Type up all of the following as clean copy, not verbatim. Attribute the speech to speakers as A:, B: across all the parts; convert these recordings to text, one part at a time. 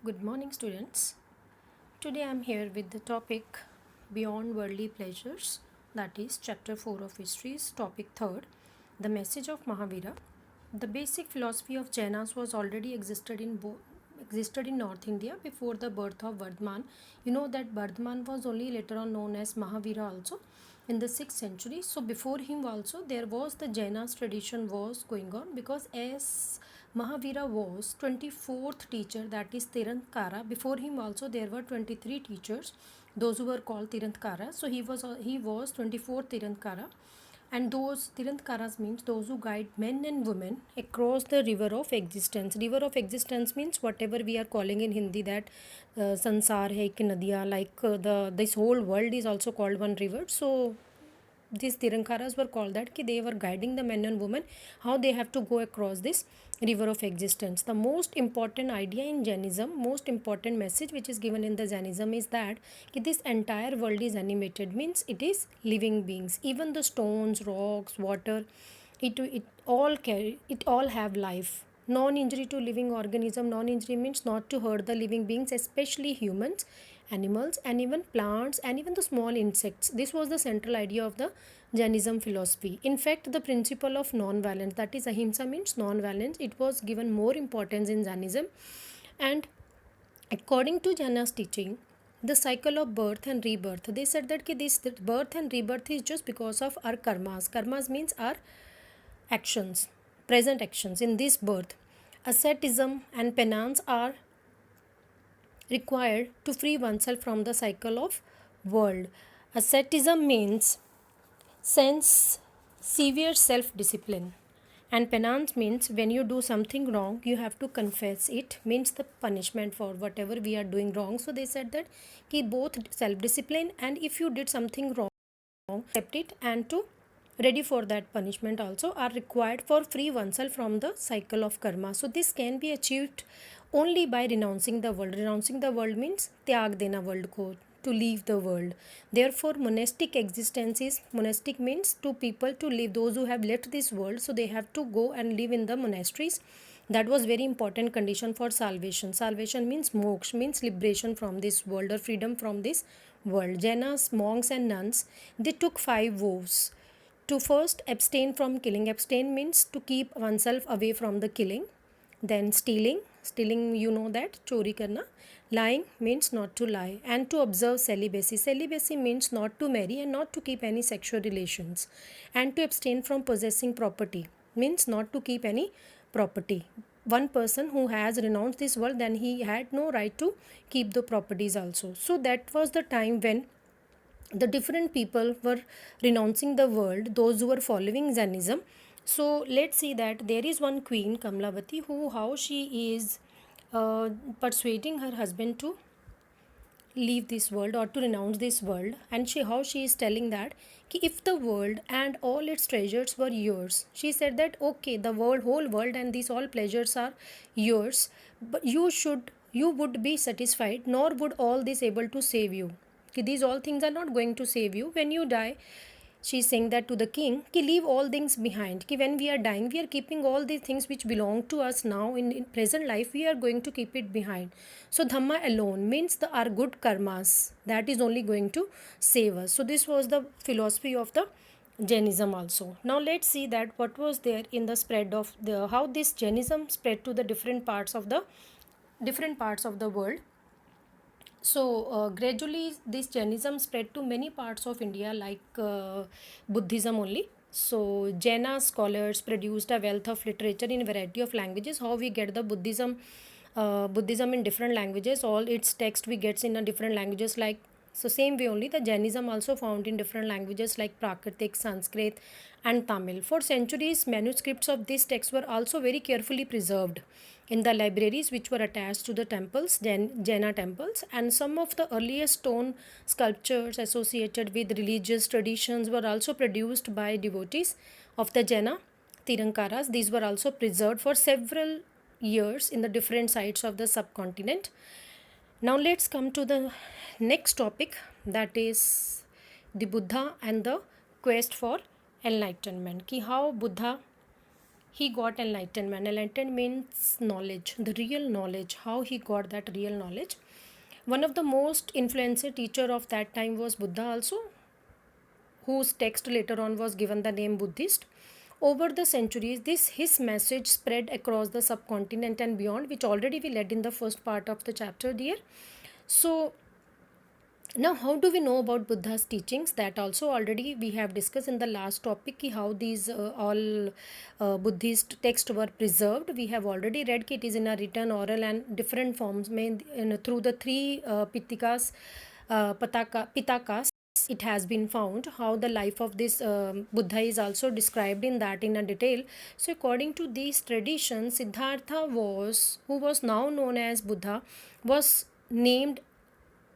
A: Good morning, students. Today I am here with the topic Beyond Worldly Pleasures, that is, Chapter 4 of History's topic 3rd, The Message of Mahavira. The basic philosophy of Jainas was already existed in North India before the birth of Vardhaman. You know that Vardhaman was only later on known as Mahavira also in the 6th century. So before him also there was the Jainas tradition was going on, because as Mahavira was 24th teacher, that is Tirthankara. Before him also there were 23 teachers, those who were called Tirthankara. So he was 24th Tirthankara, and those Tirantharas means those who guide men and women across the river of existence. River of existence means whatever we are calling in Hindi that sansar hai ki nadiya, like this whole world is also called one river. So these Tirankaras were called that, they were guiding the men and women how they have to go across this river of existence. The most important idea in Jainism, most important message which is given in the Jainism is that this entire world is animated, means it is living beings. Even the stones, rocks, water, it all have life. Non-injury to living organism. Non-injury means not to hurt the living beings, especially humans, animals, and even plants, and even the small insects. This was the central idea of the Jainism philosophy. In fact, the principle of non-violence, that is ahimsa means non-violence, it was given more importance in Jainism. And according to Jainas teaching, the cycle of birth and rebirth, they said that this birth and rebirth is just because of our karmas. Karmas means our actions, present actions in this birth. Asceticism and penance are required to free oneself from the cycle of world. Asceticism means sense severe self-discipline, and penance means when you do something wrong you have to confess it, means the punishment for whatever we are doing wrong. So they said that both self-discipline and if you did something wrong, accept it, and to ready for that punishment also are required for free oneself from the cycle of karma. So this can be achieved only by renouncing the world. Renouncing the world means त्याग देना world को, to leave the world. Therefore monastic existence is, monastic means to people to live, those who have left this world, so they have to go and live in the monasteries. That was very important condition for salvation. Salvation means moksha, means liberation from this world or freedom from this world. Jainas, monks and nuns, they took 5 vows. To first abstain from killing. Abstain means to keep oneself away from the killing. Then stealing, you know that, chori karna. Lying means not to lie, and to observe celibacy. Celibacy means not to marry and not to keep any sexual relations, and to abstain from possessing property, means not to keep any property. One person who has renounced this world, then he had no right to keep the properties also. So that was the time when the different people were renouncing the world, those who were following Jainism. So let's see that there is one queen, Kamlavati, who how she is persuading her husband to leave this world or to renounce this world, and how she is telling that if the world and all its treasures were yours, she said that okay, the whole world and these all pleasures are yours, but you would be satisfied, nor would all this able to save you. These all things are not going to save you when you die. She is saying that to the king, leave all things behind. When we are dying, we are keeping all these things which belong to us now in present life, we are going to keep it behind. So Dhamma alone means our good karmas, that is only going to save us. So this was the philosophy of the Jainism also. Now let's see that what was there in the spread of how this Jainism spread to the different parts of the world. So gradually this Jainism spread to many parts of India, like Buddhism only. So Jaina scholars produced a wealth of literature in a variety of languages. How we get the Buddhism in different languages, all its text we gets in a different languages, like so same way only the Jainism also found in different languages like Prakritic, Sanskrit and Tamil. For centuries manuscripts of these texts were also very carefully preserved in the libraries which were attached to the temples, Jaina temples, and some of the earliest stone sculptures associated with religious traditions were also produced by devotees of the Jaina Tirankaras. These were also preserved for several years in the different sites of the subcontinent. Now let's come to the next topic, that is the Buddha and the quest for enlightenment. How Buddha he got enlightenment. Enlightenment means knowledge, the real knowledge, how he got that real knowledge. One of the most influential teacher of that time was Buddha also, whose text later on was given the name Buddhist. Over the centuries, this his message spread across the subcontinent and beyond, which already we led in the first part of the chapter, dear. So now, how do we know about Buddha's teachings? That also already we have discussed in the last topic ki how these all Buddhist texts were preserved. We have already read that it is in a written, oral, and different forms. Through the three Pitakas, it has been found how the life of this Buddha is also described in that in a detail. So, according to these traditions, Siddhartha who was now known as Buddha, was named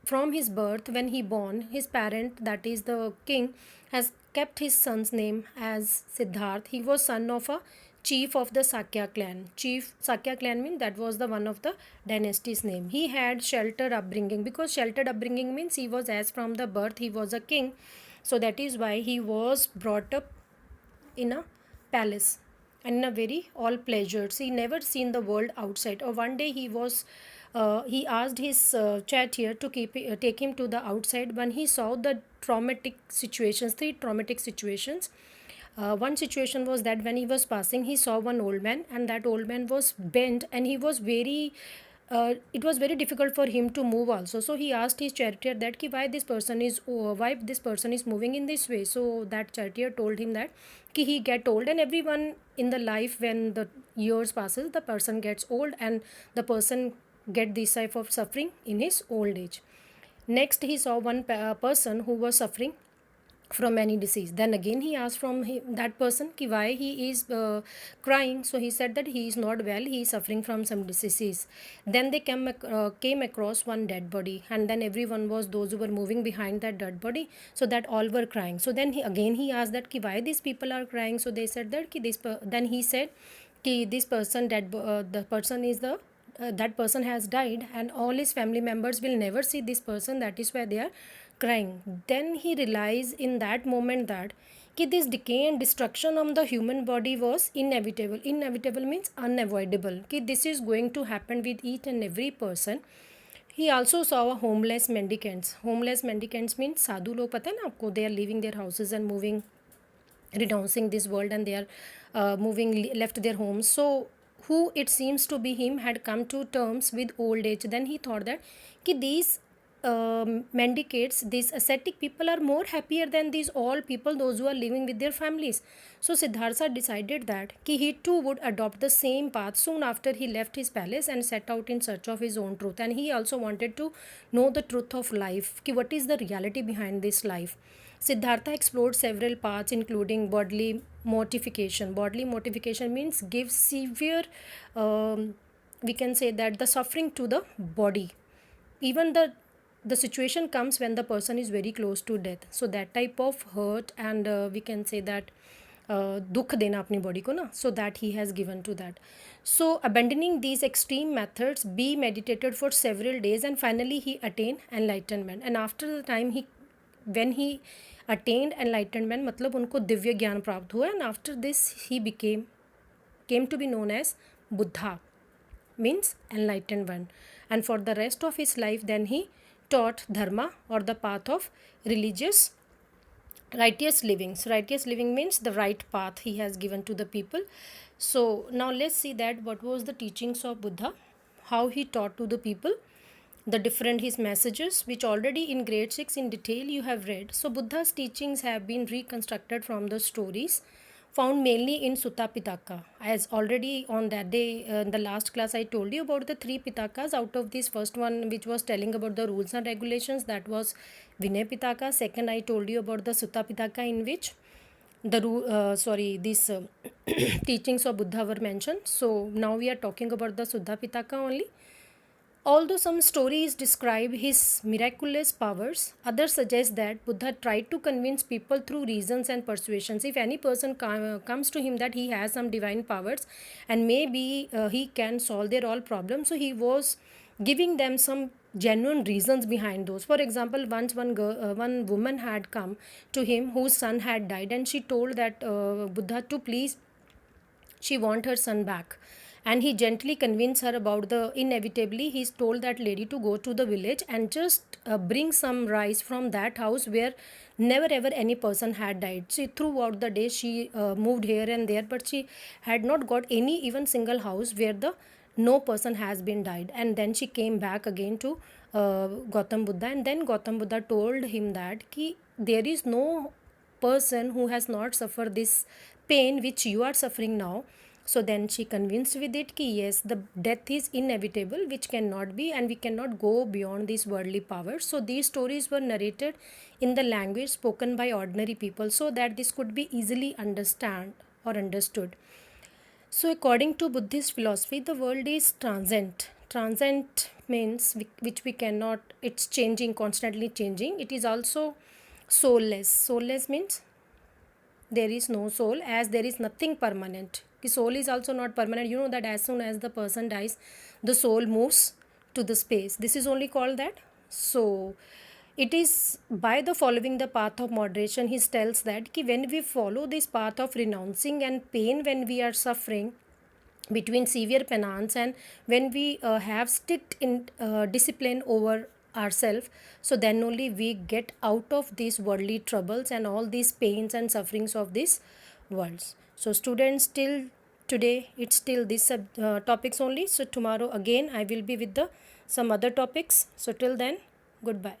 A: from his birth. When he born, his parent, that is the king, has kept his son's name as Siddharth. He was son of a chief of the Sakya clan. Chief Sakya clan means that was the one of the dynasty's name. He had sheltered upbringing, because sheltered upbringing means he was, as from the birth he was a king, so that is why he was brought up in a palace and in a very all pleasures. He never seen the world outside. Or one day he asked his charioteer to take him to the outside. When he saw the traumatic situations, three traumatic situations. One situation was that when he was passing, he saw one old man, and that old man was bent, and he was very it was very difficult for him to move also. So he asked his charioteer that why this person is moving in this way. So that charioteer told him that he get old, and everyone in the life, when the years passes, the person gets old, and the person get this type of suffering in his old age. Next, he saw one person who was suffering from any disease. Then again he asked from that person ki why he is crying. So he said that he is not well, he is suffering from some disease. Then they came across one dead body, and then everyone was those who were moving behind that dead body, so that all were crying. So then he asked that ki why these people are crying. So they said that then he said ki this person the person is the that person has died, and all his family members will never see this person, that is why they are crying. Then he realized in that moment that this decay and destruction of the human body was inevitable. Inevitable means unavoidable. This is going to happen with each and every person. He also saw homeless mendicants. Homeless mendicants means sadhu log, pata hai na aapko, they are leaving their houses and moving, renouncing this world, and they are left their homes. So who it seems to be him had come to terms with old age. Then he thought that these mendicants, these ascetic people, are more happier than these all people, those who are living with their families. So Siddhartha decided that he too would adopt the same path. Soon after, he left his palace and set out in search of his own truth. And he also wanted to know the truth of life, what is the reality behind this life. Siddhartha explored several paths, including bodily mortification. Bodily mortification means give severe, we can say that, the suffering to the body. Even the situation comes when the person is very close to death. So that type of hurt, and we can say that dukh dena apni body ko na, so that he has given to that. So abandoning these extreme methods, be meditated for several days, and finally he attained enlightenment. And after the time when he attained enlightenment, मतलब उनको दिव्य ज्ञान प्राप्त हुआ, and after this he came to be known as Buddha, means enlightened one. And for the rest of his life, then he taught dharma, or the path of righteous living. So righteous living means the right path he has given to the people. So now let's see that what was the teachings of Buddha, how he taught to the people, the different his messages, which already in grade 6 in detail you have read. So Buddha's teachings have been reconstructed from the stories found mainly in Sutta Pitaka. As already on that day, in the last class, I told you about the three Pitakas. Out of this first one, which was telling about the rules and regulations, that was Vinay Pitaka. Second, I told you about the Sutta Pitaka, in which these teachings of Buddha were mentioned. So now we are talking about the Sutta Pitaka only. Although some stories describe his miraculous powers, others suggest that Buddha tried to convince people through reasons and persuasions. If any person comes to him that he has some divine powers and maybe he can solve their all problems, so he was giving them some genuine reasons behind those. For example, once one woman had come to him whose son had died, and she told that Buddha to please she want her son back, and he gently convinced her about the inevitably. He's told that lady to go to the village and just bring some rice from that house where never ever any person had died. She throughout the day she moved here and there, but she had not got any even single house where the no person has been died. And then she came back again to Gautam Buddha, and then Gautam Buddha told him that ki, there is no person who has not suffered this pain which you are suffering now. So then she convinced with it ki yes, the death is inevitable, which cannot be, and we cannot go beyond these worldly powers. So these stories were narrated in the language spoken by ordinary people so that this could be easily understood. So, according to Buddhist philosophy, the world is transient. Transient means which we cannot, it's changing, constantly changing. It is also soulless. Soulless means there is no soul, as there is nothing permanent. The soul is also not permanent. You know that as soon as the person dies, the soul moves to the space. This is only called that. So, it is by the following the path of moderation, he tells that ki when we follow this path of renouncing and pain when we are suffering, between severe penance and when we have strict in discipline over ourselves, so then only we get out of these worldly troubles and all these pains and sufferings of this worlds. So students, till today it's still this topics only. So tomorrow again I will be with the some other topics. So till then, goodbye.